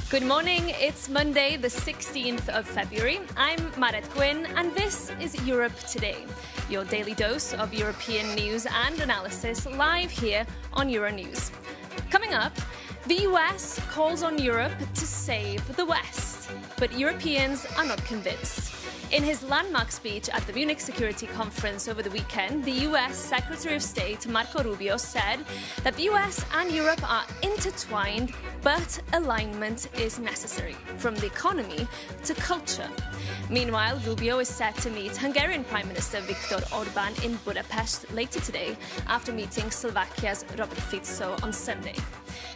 Good morning, it's Monday the 16th of February. I'm Maret Gwyn and this is Europe Today, your daily dose of European news and analysis live here on Euronews. Coming up, the US calls on Europe to save the West, but Europeans are not convinced. In his landmark speech at the Munich Security Conference over the weekend, the US Secretary of State Marco Rubio said that the US and Europe are intertwined, but alignment is necessary, from the economy to culture. Meanwhile, Rubio is set to meet Hungarian Prime Minister Viktor Orban in Budapest later today, after meeting Slovakia's Robert Fico on Sunday.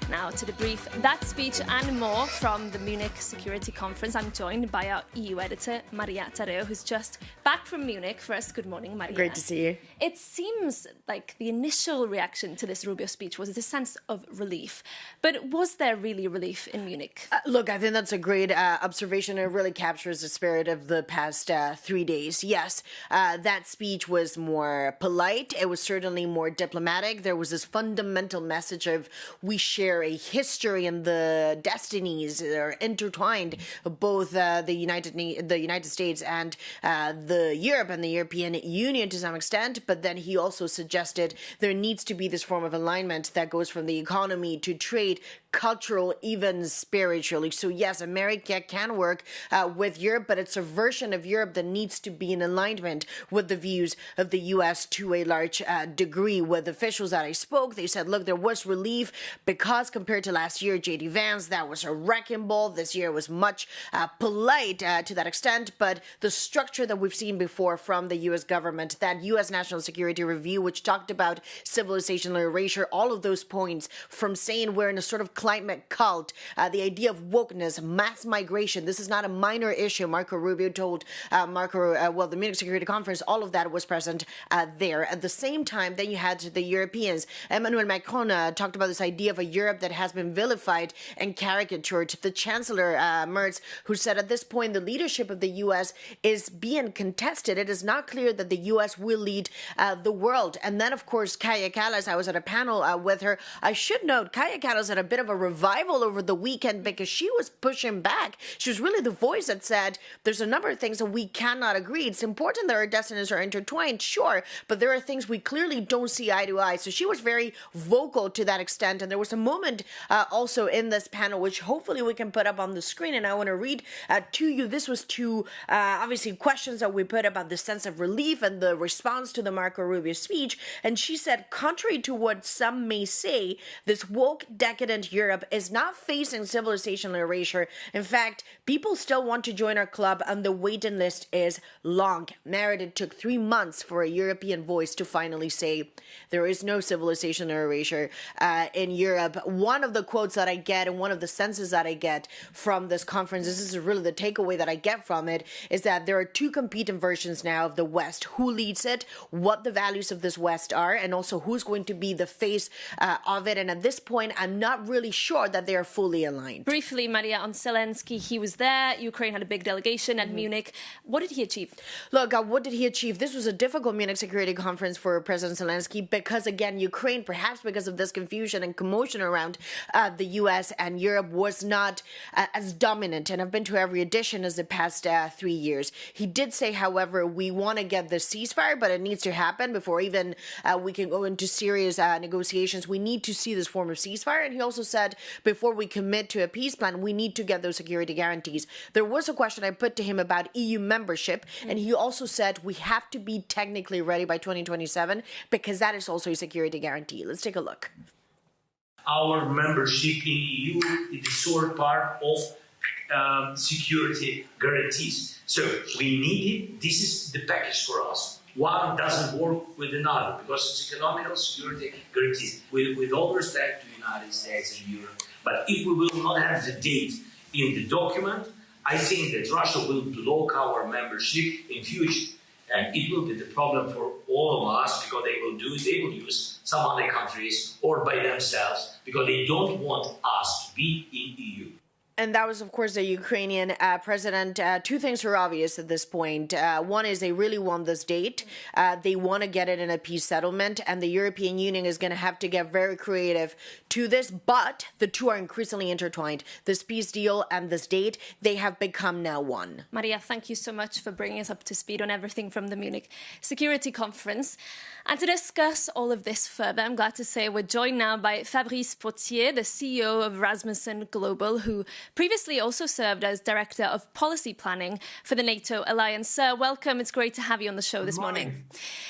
Now, to debrief that speech and more from the Munich Security Conference, I'm joined by our EU editor, Maria Tareo, who's just back from Munich. First, good morning, Maria. Great to see you. It seems like the initial reaction to this Rubio speech was a sense of relief. But was there really relief in Munich? Look, I think that's a great observation. It really captures the spirit of the past 3 days. Yes, that speech was more polite. It was certainly more diplomatic. There was this fundamental message of we share a history and the destinies are intertwined, both the United States and the Europe and the European Union to some extent. But then he also suggested there needs to be this form of alignment that goes from the economy to trade, cultural, even spiritually. So yes, America can work with Europe, but it's a version of Europe that needs to be in alignment with the views of the US to a large degree. With officials that I spoke, they said, look, there was relief because compared to last year, J.D. Vance, that was a wrecking ball. This year was much polite to that extent, but the structure that we've seen before from the US government, that US National Security Review, which talked about civilizational erasure, all of those points from saying we're in a sort of climate cult, the idea of wokeness, mass migration. This is not a minor issue. Marco Rubio told the Munich Security Conference, all of that was present there. At the same time, then you had the Europeans. Emmanuel Macron talked about this idea of a Europe that has been vilified and caricatured. The Chancellor Merz, who said at this point the leadership of the U.S. is being contested. It is not clear that the U.S. will lead the world. And then, of course, Kaja Kallas, I was at a panel with her. I should note, Kaja Kallas had a bit of a revival over the weekend because she was pushing back. She was really the voice that said there's a number of things that we cannot agree. It's important that our destinies are intertwined, sure, but there are things we clearly don't see eye to eye. So she was very vocal to that extent. And there was a moment also in this panel, which hopefully we can put up on the screen, and I want to read to you. This was to obviously questions that we put about the sense of relief and the response to the Marco Rubio speech. And she said, contrary to what some may say, this woke, decadent Europe is not facing civilizational erasure. In fact, people still want to join our club, and the waiting list is long. Merit, it took 3 months for a European voice to finally say there is no civilizational erasure in Europe. One of the quotes that I get and one of the senses that I get from this conference, this is really the takeaway that I get from it, is that there are two competing versions now of the West. Who leads it, what the values of this West are, and also who's going to be the face of it. And at this point, I'm not really sure that they are fully aligned. Briefly, Maria, on Zelensky, he was there. Ukraine had a big delegation at Munich. What did he achieve? Look, what did he achieve? This was a difficult Munich Security Conference for President Zelensky because, again, Ukraine, perhaps because of this confusion and commotion around the U.S. and Europe, was not as dominant. And I've been to every edition as the past 3 years. He did say, however, we want to get the ceasefire, but it needs to happen before even we can go into serious negotiations. We need to see this form of ceasefire. And he also said, before we commit to a peace plan, we need to get those security guarantees. There was a question I put to him about EU membership, and he also said we have to be technically ready by 2027 because that is also a security guarantee. Let's take a look. Our membership in EU is the sole part of security guarantees. So we need it. This is the package for us. One doesn't work with another because it's economical security guarantees. With all respect to the United States and Europe. But if we will not have the date in the document, I think that Russia will block our membership in future. And it will be the problem for all of us because they will use some other countries or by themselves because they don't want us to be in EU. And that was, of course, the Ukrainian president. Two things are obvious at this point. One is they really want this date. They want to get it in a peace settlement, and the European Union is going to have to get very creative to this. But the two are increasingly intertwined. This peace deal and this date, they have become now one. Maria, thank you so much for bringing us up to speed on everything from the Munich Security Conference. And to discuss all of this further, I'm glad to say we're joined now by Fabrice Potier, the CEO of Rasmussen Global, who previously also served as Director of Policy Planning for the NATO alliance. Sir, welcome. It's great to have you on the show this morning.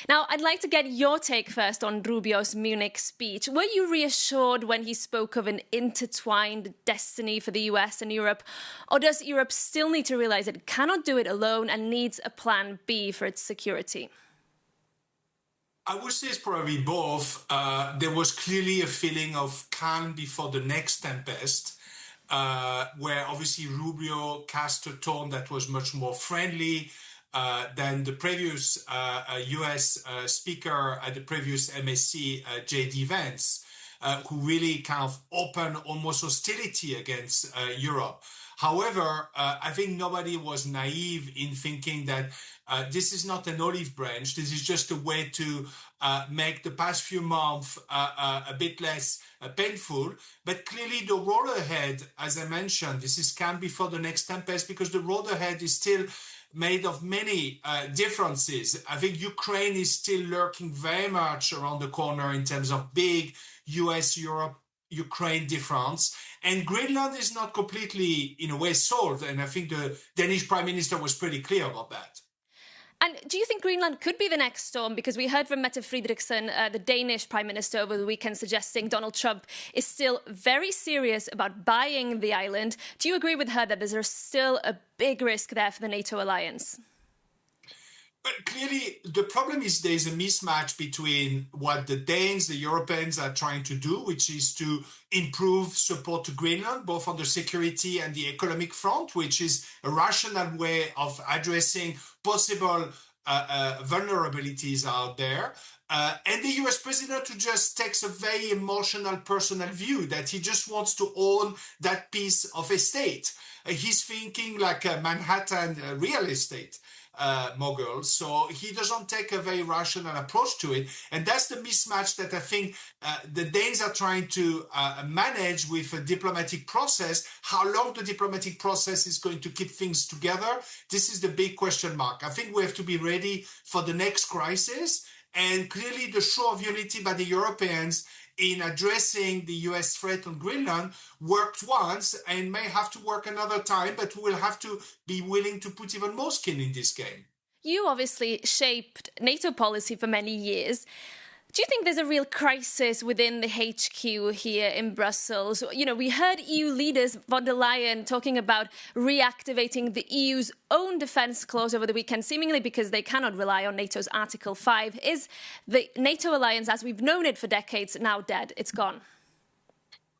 Now, I'd like to get your take first on Rubio's Munich speech. Were you reassured when he spoke of an intertwined destiny for the US and Europe? Or does Europe still need to realize it cannot do it alone and needs a plan B for its security? I would say it's probably both. There was clearly a feeling of calm before the next tempest, where obviously Rubio cast a tone that was much more friendly than the previous US speaker at the previous MSC, J.D. Vance, who really kind of opened almost hostility against Europe. However, I think nobody was naive in thinking that this is not an olive branch. This is just a way to make the past few months a bit less painful. But clearly the road ahead, as I mentioned, this is calm before the next tempest, because the road ahead is still made of many differences. I think Ukraine is still lurking very much around the corner in terms of big US-Europe Ukraine difference, and Greenland is not completely, in a way, solved. And I think the Danish Prime Minister was pretty clear about that. And do you think Greenland could be the next storm? Because we heard from Mette Frederiksen, the Danish Prime Minister, over the weekend, suggesting Donald Trump is still very serious about buying the island. Do you agree with her that there's still a big risk there for the NATO alliance? But clearly, the problem is there's a mismatch between what the Danes, the Europeans are trying to do, which is to improve support to Greenland, both on the security and the economic front, which is a rational way of addressing possible vulnerabilities out there. And the US president who just takes a very emotional, personal view that he just wants to own that piece of estate. He's thinking like a Manhattan real estate mogul, so he doesn't take a very rational approach to it, and that's the mismatch that I think the Danes are trying to manage with a diplomatic process. How long the diplomatic process is going to keep things together, this is the big question mark. I think we have to be ready for the next crisis, and clearly the show of unity by the Europeans in addressing the US threat on Greenland worked once and may have to work another time, but we will have to be willing to put even more skin in this game. You obviously shaped NATO policy for many years. Do you think there's a real crisis within the HQ here in Brussels? You know, we heard EU leaders, von der Leyen, talking about reactivating the EU's own defence clause over the weekend, seemingly because they cannot rely on NATO's Article 5. Is the NATO alliance, as we've known it for decades, now dead? It's gone.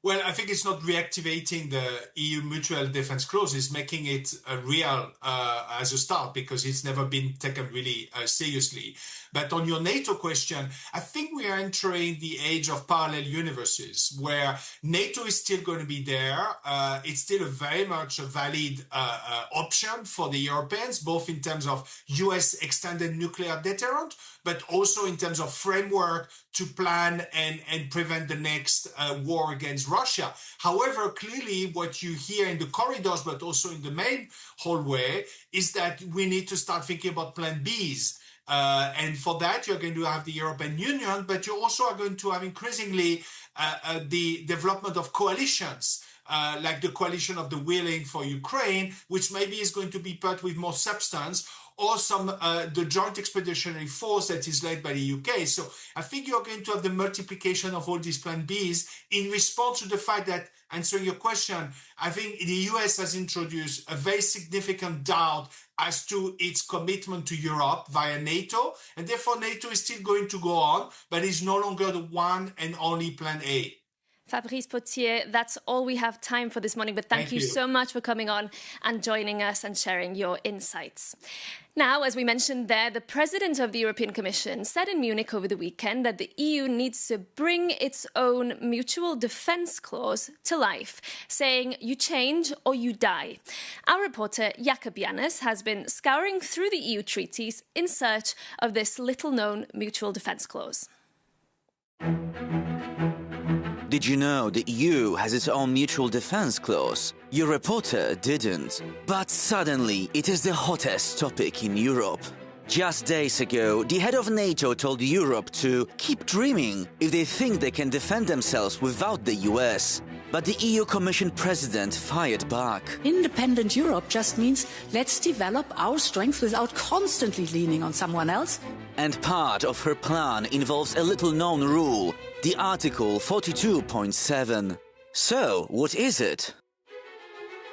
Well, I think it's not reactivating the EU mutual defence clause, it's making it real as a start, because it's never been taken really seriously. But on your NATO question, I think we are entering the age of parallel universes where NATO is still going to be there. It's still very much a valid option for the Europeans, both in terms of US extended nuclear deterrent, but also in terms of framework to plan and prevent the next war against Russia. However, clearly what you hear in the corridors, but also in the main hallway, is that we need to start thinking about plan Bs. And for that, you're going to have the European Union, but you also are going to have increasingly the development of coalitions, like the coalition of the willing for Ukraine, which maybe is going to be put with more substance, or the joint expeditionary force that is led by the UK. So I think you're going to have the multiplication of all these plan Bs in response to the fact that, answering your question, I think the US has introduced a very significant doubt as to its commitment to Europe via NATO, and therefore NATO is still going to go on, but is no longer the one and only plan A. Fabrice Potier, that's all we have time for this morning, but thank you so much for coming on and joining us and sharing your insights. Now, as we mentioned there, the President of the European Commission said in Munich over the weekend that the EU needs to bring its own mutual defence clause to life, saying you change or you die. Our reporter Jakob Jannes has been scouring through the EU treaties in search of this little-known mutual defence clause. Did you know the EU has its own mutual defense clause? Your reporter didn't. But suddenly, it is the hottest topic in Europe. Just days ago, the head of NATO told Europe to keep dreaming if they think they can defend themselves without the US. But the EU Commission President fired back. Independent Europe just means let's develop our strength without constantly leaning on someone else. And part of her plan involves a little-known rule, the Article 42.7. So, what is it?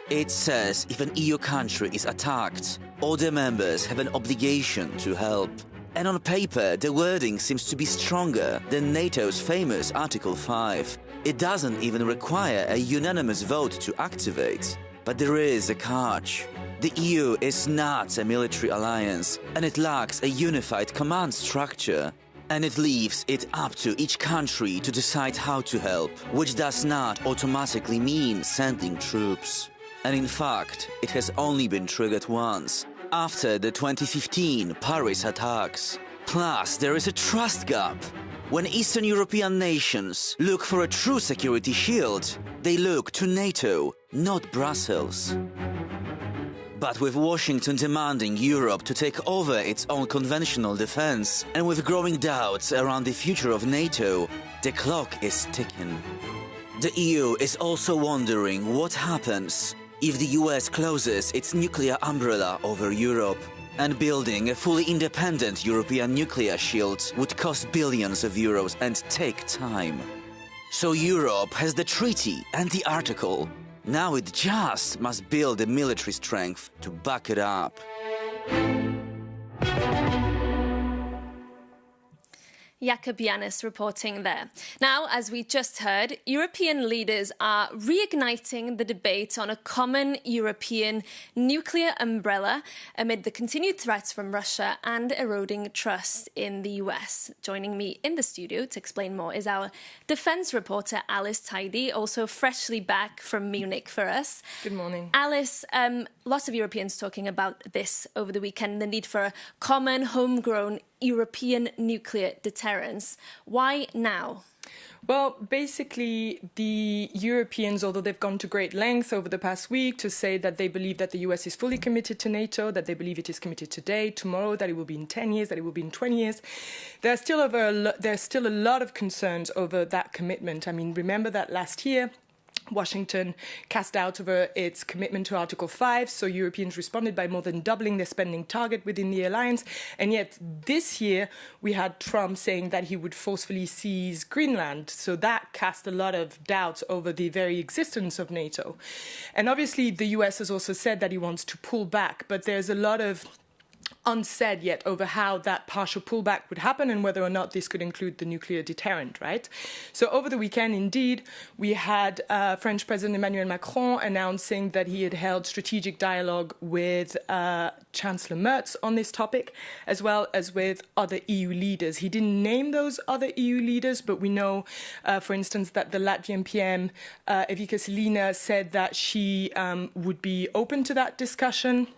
It says if an EU country is attacked, all the members have an obligation to help. And on paper, the wording seems to be stronger than NATO's famous Article 5. It doesn't even require a unanimous vote to activate. But there is a catch. The EU is not a military alliance, and it lacks a unified command structure. And it leaves it up to each country to decide how to help, which does not automatically mean sending troops. And in fact, it has only been triggered once, after the 2015 Paris attacks. Plus, there is a trust gap. When Eastern European nations look for a true security shield, they look to NATO, not Brussels. But with Washington demanding Europe to take over its own conventional defense, and with growing doubts around the future of NATO, the clock is ticking. The EU is also wondering what happens if the US closes its nuclear umbrella over Europe. And building a fully independent European nuclear shield would cost billions of euros and take time. So Europe has the treaty and the article. Now it just must build the military strength to back it up. Jakob Jannes reporting there. Now, as we just heard, European leaders are reigniting the debate on a common European nuclear umbrella amid the continued threats from Russia and eroding trust in the US. Joining me in the studio to explain more is our defence reporter, Alice Tidy, also freshly back from Munich for us. Good morning. Alice, lots of Europeans talking about this over the weekend, the need for a common, homegrown European nuclear deterrence. Why now? Well, basically, the Europeans, although they've gone to great lengths over the past week to say that they believe that the US is fully committed to NATO, that they believe it is committed today, tomorrow, that it will be in 10 years, that it will be in 20 years, there's still a lot of concerns over that commitment. I mean, remember that last year, Washington cast doubt over its commitment to Article 5, so Europeans responded by more than doubling their spending target within the alliance. And yet this year, we had Trump saying that he would forcefully seize Greenland. So that cast a lot of doubt over the very existence of NATO. And obviously, the US has also said that he wants to pull back, but there's a lot of unsaid yet over how that partial pullback would happen and whether or not this could include the nuclear deterrent, right? So over the weekend, indeed, we had French President Emmanuel Macron announcing that he had held strategic dialogue with Chancellor Merz on this topic, as well as with other EU leaders. He didn't name those other EU leaders, but we know, for instance, that the Latvian PM, Evika Selina, said that she would be open to that discussion.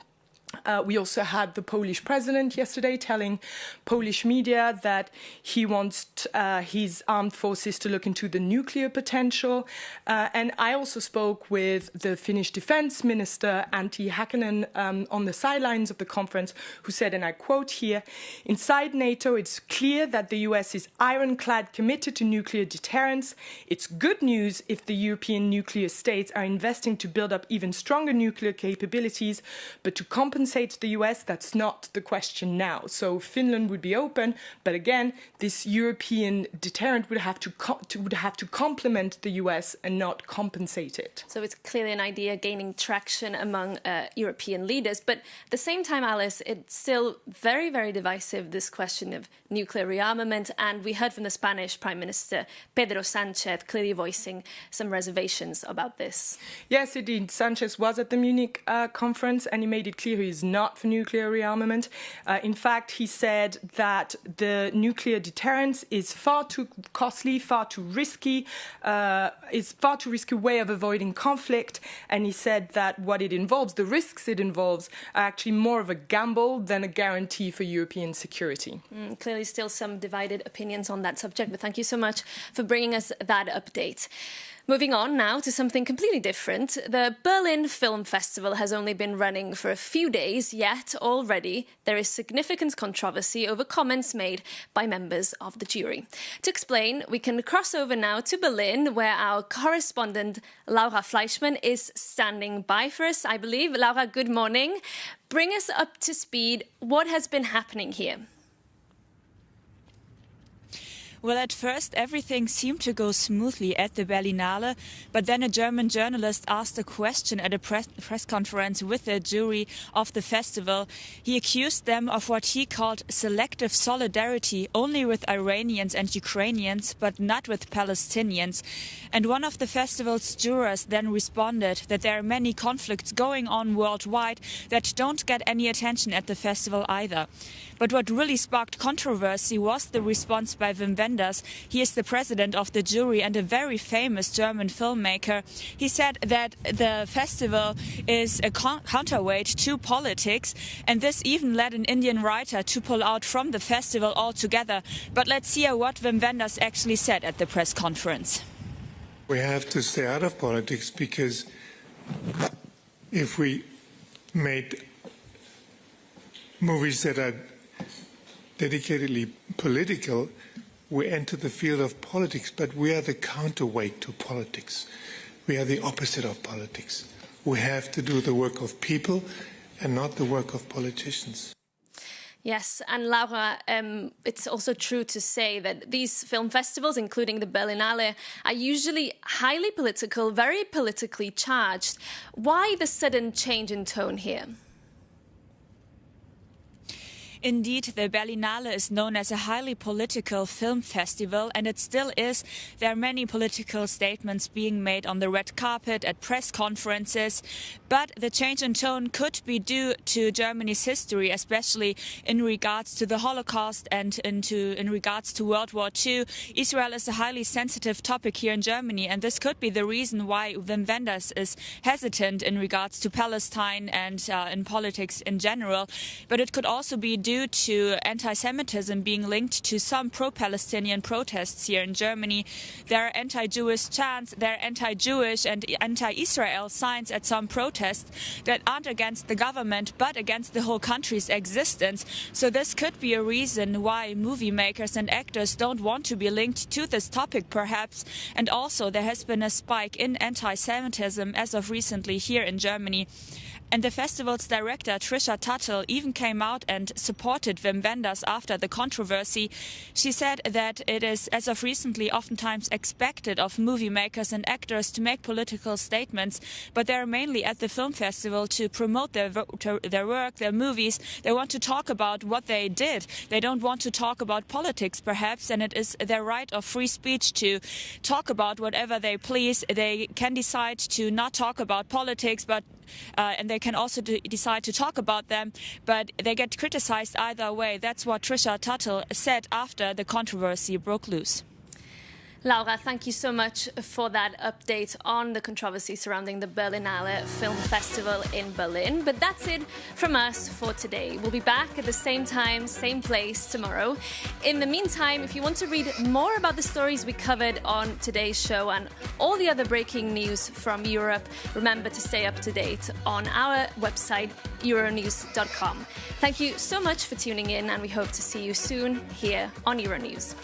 We also had the Polish president yesterday telling Polish media that he wants his armed forces to look into the nuclear potential. And I also spoke with the Finnish defense minister, Antti Häkkänen, on the sidelines of the conference, who said, and I quote here, "Inside NATO, it's clear that the US is ironclad committed to nuclear deterrence. It's good news if the European nuclear states are investing to build up even stronger nuclear capabilities, but to compensate compensate the US, that's not the question now. So Finland would be open, but again, this European deterrent would have to complement the US and not compensate it. So it's clearly an idea gaining traction among European leaders. But at the same time, Alice, it's still very, very divisive, this question of nuclear rearmament. And we heard from the Spanish Prime Minister Pedro Sanchez clearly voicing some reservations about this. Yes, indeed. Sanchez was at the Munich conference and he made it clear he is not for nuclear rearmament. In fact, he said that the nuclear deterrence is far too costly, far too risky, is far too risky way of avoiding conflict. And he said that what it involves, the risks it involves, are actually more of a gamble than a guarantee for European security. Clearly still some divided opinions on that subject, but thank you so much for bringing us that update. Moving on now to something completely different. The Berlin Film Festival has only been running for a few days, yet already there is significant controversy over comments made by members of the jury. To explain, we can cross over now to Berlin, where our correspondent Laura Fleischmann is standing by for us, I believe. Laura, good morning. Bring us up to speed. What has been happening here? Well, at first, everything seemed to go smoothly at the Berlinale, but then a German journalist asked a question at a press conference with the jury of the festival. He accused them of what he called selective solidarity only with Iranians and Ukrainians, but not with Palestinians. And one of the festival's jurors then responded that there are many conflicts going on worldwide that don't get any attention at the festival either. But what really sparked controversy was the response by Wim Wenders. He is the president of the jury and a very famous German filmmaker. He said that the festival is a counterweight to politics, and this even led an Indian writer to pull out from the festival altogether. But let's hear what Wim Wenders actually said at the press conference. We have to stay out of politics, because if we made movies that are dedicatedly political, we enter the field of politics, but we are the counterweight to politics. We are the opposite of politics. We have to do the work of people and not the work of politicians. Yes, and Laura, it's also true to say that these film festivals, including the Berlinale, are usually highly political, very politically charged. Why the sudden change in tone here? Indeed, the Berlinale is known as a highly political film festival, and it still is. There are many political statements being made on the red carpet, at press conferences, but the change in tone could be due to Germany's history, especially in regards to the Holocaust and in regards to World War II. Israel is a highly sensitive topic here in Germany, and this could be the reason why Wim Wenders is hesitant in regards to Palestine and in politics in general. But it could also be due to anti-Semitism being linked to some pro-Palestinian protests here in Germany. There are anti-Jewish chants, there are anti-Jewish and anti-Israel signs at some protests that aren't against the government but against the whole country's existence. So this could be a reason why movie makers and actors don't want to be linked to this topic, perhaps. And also there has been a spike in anti-Semitism as of recently here in Germany. And the festival's director, Trisha Tuttle, even came out and supported Wim Wenders after the controversy. She said that it is, as of recently, oftentimes expected of movie makers and actors to make political statements, but they're mainly at the film festival to promote their work, their movies. They want to talk about what they did. They don't want to talk about politics, perhaps, and it is their right of free speech to talk about whatever they please. They can decide to not talk about politics, but and they can also decide to talk about them, but they get criticized either way. That's what Trisha Tuttle said after the controversy broke loose. Laura, thank you so much for that update on the controversy surrounding the Berlinale Film Festival in Berlin. But that's it from us for today. We'll be back at the same time, same place tomorrow. In the meantime, if you want to read more about the stories we covered on today's show and all the other breaking news from Europe, remember to stay up to date on our website, Euronews.com. Thank you so much for tuning in, and we hope to see you soon here on Euronews.